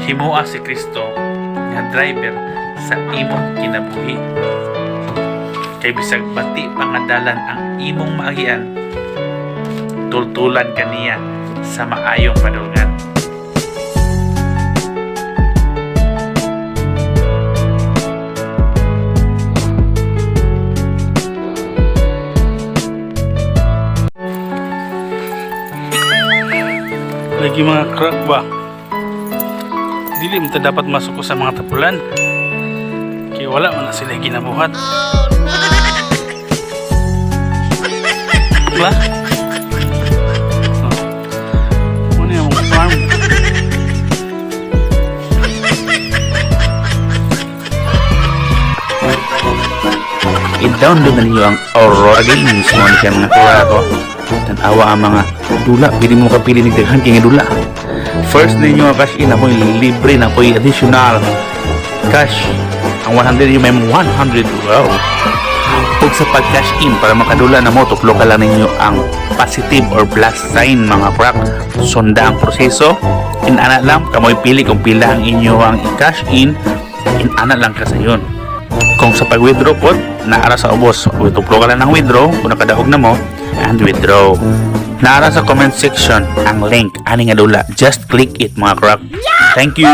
Himoa si Kristo nga driver sa imong kinabuhi. Kay bisag bati pangadalan ang imong maagian, tultulan kaniya sa maayong padulngan. Lagi mga crack ba? Dili mo dapat masuk ko sa mga tapulan. Kaya wala man na sila ginabuhat. Ba? Ano yung farm? I-download na ninyo ang Aurora Games mo siya mga kurako. Tanawa ang mga dula, pili mo kapili ni daghan kaya dula. First ninyo cash in, ako'y libre na ako'y additional cash. Ang 100 yung may 100. Wow. Huwag sa pag-cash in para makadula na mo, tuklo ka lang ninyo ang positive or plus sign mga crack. Sunda ang proseso. Inana lang, kamoy pili kung pila ang inyo ang i-cash in. Inana lang ka sa yun. Kung sa pag-withdraw po, naara sa ubos, tuklo ka lang ng withdraw, kung nakadaog na mo, and withdraw. Naara sa comment section ang link ani nga dula. Just click it mga crack. Thank you.